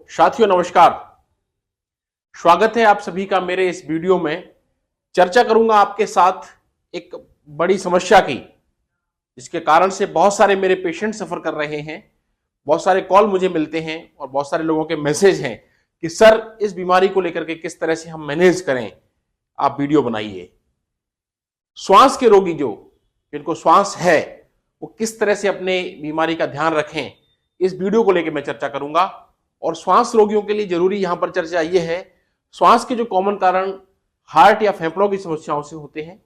साथियों नमस्कार। स्वागत है आप सभी का मेरे इस वीडियो में। चर्चा करूंगा आपके साथ एक बड़ी समस्या की, जिसके कारण से बहुत सारे मेरे पेशेंट सफर कर रहे हैं। बहुत सारे कॉल मुझे मिलते हैं और बहुत सारे लोगों के मैसेज हैं कि सर इस बीमारी को लेकर के किस तरह से हम मैनेज करें, आप वीडियो बनाइए। श्वास के रोगी जिनको श्वास है वो किस तरह से अपने बीमारी का ध्यान रखें, इस वीडियो को लेकर मैं चर्चा करूंगा। और श्वास रोगियों के लिए जरूरी यहां पर चर्चा यह है, श्वास के जो कॉमन कारण हार्ट या फेफड़ों की समस्याओं से होते हैं,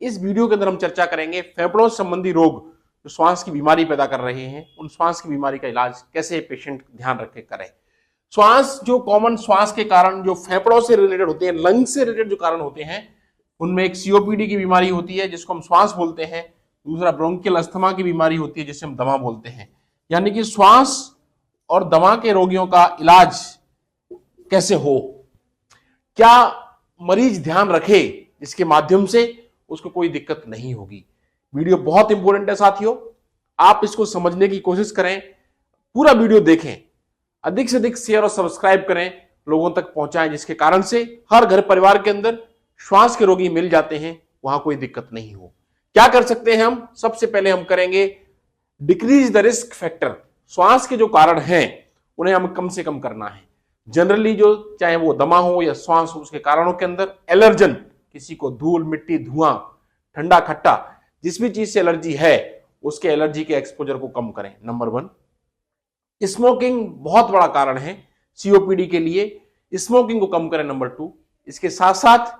इस वीडियो के अंदर हम चर्चा करेंगे फेफड़ों संबंधी रोग जो श्वास की बीमारी पैदा कर रहे हैं, उन श्वास की बीमारी का इलाज कैसे पेशेंट ध्यान रख के करें। श्वास जो कॉमन श्वास के कारण जो फेफड़ों से रिलेटेड होते हैं, लंग्स से रिलेटेड जो कारण होते हैं, उनमें एक सीओपीडी की बीमारी होती है जिसको हम श्वास बोलते हैं, दूसरा ब्रोंकियल अस्थमा की बीमारी होती है जिसे हम दमा बोलते हैं। यानी कि श्वास और दमा के रोगियों का इलाज कैसे हो, क्या मरीज ध्यान रखे जिसके माध्यम से उसको कोई दिक्कत नहीं होगी। वीडियो बहुत इंपॉर्टेंट है साथियों, आप इसको समझने की कोशिश करें, पूरा वीडियो देखें, अधिक से अधिक शेयर और सब्सक्राइब करें, लोगों तक पहुंचाएं, जिसके कारण से हर घर परिवार के अंदर श्वास के रोगी मिल जाते हैं, वहां कोई दिक्कत नहीं हो। क्या कर सकते हैं हम? सबसे पहले हम करेंगे डिक्रीज द रिस्क फैक्टर। श्वास के जो कारण हैं उन्हें हम कम से कम करना है। जनरली जो चाहे वो दमा हो या श्वास हो, उसके कारणों के अंदर एलर्जन, किसी को धूल, मिट्टी, धुआं, ठंडा, खट्टा, जिस भी चीज से एलर्जी है उसके एलर्जी के एक्सपोजर को कम करें। नंबर 1, स्मोकिंग बहुत बड़ा कारण है सीओपीडी के लिए, स्मोकिंग को कम करें। नंबर 2, इसके साथ साथ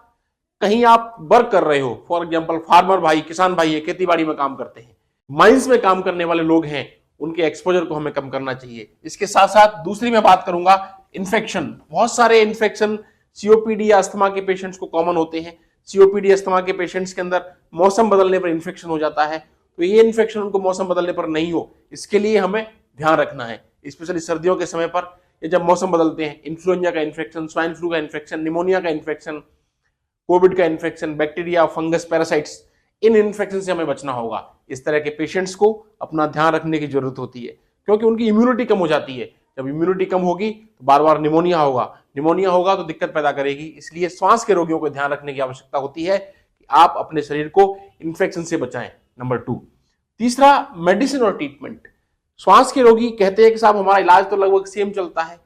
कहीं आप वर्क कर रहे हो, फॉर एग्जांपल फार्मर भाई, किसान भाई है, खेती बाड़ी में काम करते हैं, माइंस में काम करने वाले लोग हैं, उनके एक्सपोजर को हमें कम करना चाहिए। इसके साथ साथ दूसरी मैं बात करूंगा इन्फेक्शन। बहुत सारे इन्फेक्शन सीओपीडी या अस्थमा के पेशेंट्स को कॉमन होते हैं। सीओपीडी अस्थमा के पेशेंट्स के अंदर मौसम बदलने पर इन्फेक्शन हो जाता है, तो ये इन्फेक्शन उनको मौसम बदलने पर नहीं हो, इसके लिए हमें ध्यान रखना है। स्पेशली सर्दियों के समय पर या जब मौसम बदलते हैं, इन्फ्लुएंजा का इन्फेक्शन, स्वाइन फ्लू का इन्फेक्शन, निमोनिया का इन्फेक्शन, कोविड का इन्फेक्शन, बैक्टीरिया, फंगस, पैरासाइट्स, इन इन्फेक्शन से हमें बचना होगा। इस तरह के पेशेंट्स को अपना ध्यान रखने की जरूरत होती है, क्योंकि उनकी इम्यूनिटी कम हो जाती है। जब इम्यूनिटी कम होगी तो बार बार निमोनिया होगा तो दिक्कत पैदा करेगी। इसलिए श्वास के रोगियों को ध्यान रखने की आवश्यकता होती है कि आप अपने शरीर को इन्फेक्शन से बचाएं। नंबर 2, तीसरा मेडिसिन और ट्रीटमेंट। श्वास के रोगी कहते हैं कि साहब हमारा इलाज तो लगभग सेम चलता है,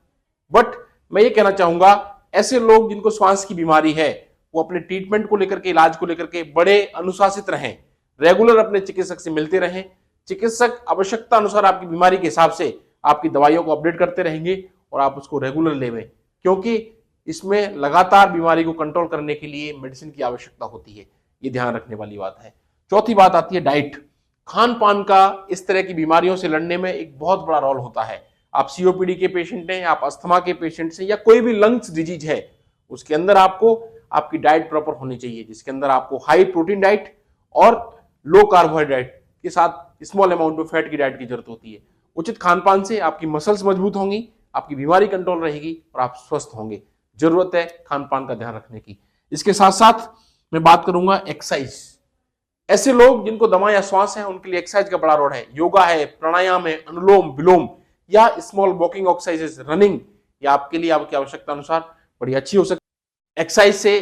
बट मैं ये कहना चाहूंगा ऐसे लोग जिनको श्वास की बीमारी है वो अपने ट्रीटमेंट को लेकर के, इलाज को लेकर के बड़े अनुशासित रहें, रेगुलर अपने चिकित्सक से मिलते रहें। चिकित्सक आवश्यकता अनुसार आपकी बीमारी के हिसाब से आपकी दवाइयों को अपडेट करते रहेंगे और आप उसको रेगुलर लेवें, क्योंकि इसमें लगातार बीमारी को कंट्रोल करने के लिए मेडिसिन की आवश्यकता होती है। ये ध्यान रखने वाली बात है। चौथी बात आती है डाइट। खान पान का इस तरह की बीमारियों से लड़ने में एक बहुत बड़ा रोल होता है। आप सीओपीडी के पेशेंट हैं, आप अस्थमा के पेशेंट हैं, या कोई भी लंग्स डिजीज है, उसके अंदर आपको आपकी डाइट प्रॉपर होनी चाहिए, जिसके अंदर आपको हाई प्रोटीन डाइट और लो कार्बोहाइड्रेट के साथ स्मॉल अमाउंट में फैट की डाइट की जरूरत होती है। उचित खान पान से आपकी मसल्स मजबूत होंगी, आपकी बीमारी कंट्रोल रहेगी और आप स्वस्थ होंगे। जरूरत है खान पान का ध्यान रखने की। इसके साथ साथ मैं बात करूंगा एक्सरसाइज। ऐसे लोग जिनको दमा या श्वास है उनके लिए एक्सरसाइज का बड़ा रोल है। योगा है, प्राणायाम है, अनुलोम विलोम या स्मॉल वॉकिंग एक्सरसाइजेस, रनिंग, या आपके लिए आपकी आवश्यकता अनुसार बड़ी अच्छी हो सकती है। एक्सरसाइज से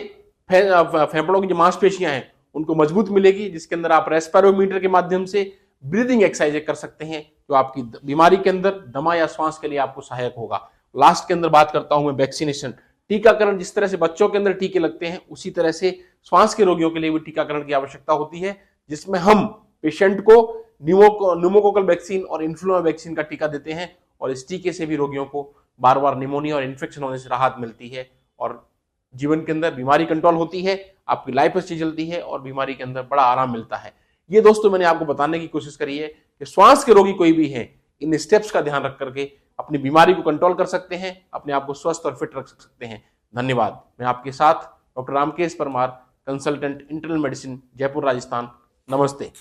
फेफड़ों की जो मांसपेशियां हैं उनको मजबूत मिलेगी, जिसके अंदर आप रेस्पिरोमीटर के माध्यम से ब्रीदिंग एक्सरसाइज कर सकते हैं, जो आपकी बीमारी के अंदर दमा या श्वास के लिए आपको सहायक होगा। लास्ट के अंदर बात करता हूं मैं वैक्सीनेशन, टीकाकरण। जिस तरह से बच्चों के अंदर टीके लगते हैं, उसी तरह से श्वास के रोगियों के लिए भी टीकाकरण की आवश्यकता होती है, जिसमें हम पेशेंट को न्यूमोकोकल वैक्सीन और इन्फ्लुएंजा वैक्सीन का टीका देते हैं, और इस टीके से भी रोगियों को बार बार निमोनिया और इन्फेक्शन होने से राहत मिलती है और जीवन के अंदर बीमारी कंट्रोल होती है, आपकी लाइफ अच्छी चलती है और बीमारी के अंदर बड़ा आराम मिलता है। ये दोस्तों मैंने आपको बताने की कोशिश करी है कि श्वास के रोगी कोई भी हैं, इन स्टेप्स का ध्यान रख करके अपनी बीमारी को कंट्रोल कर सकते हैं, अपने आप को स्वस्थ और फिट रख सकते हैं। धन्यवाद। मैं आपके साथ doctor Ramkesh Parmar, consultant internal medicine, Jaipur, Rajasthan. नमस्ते।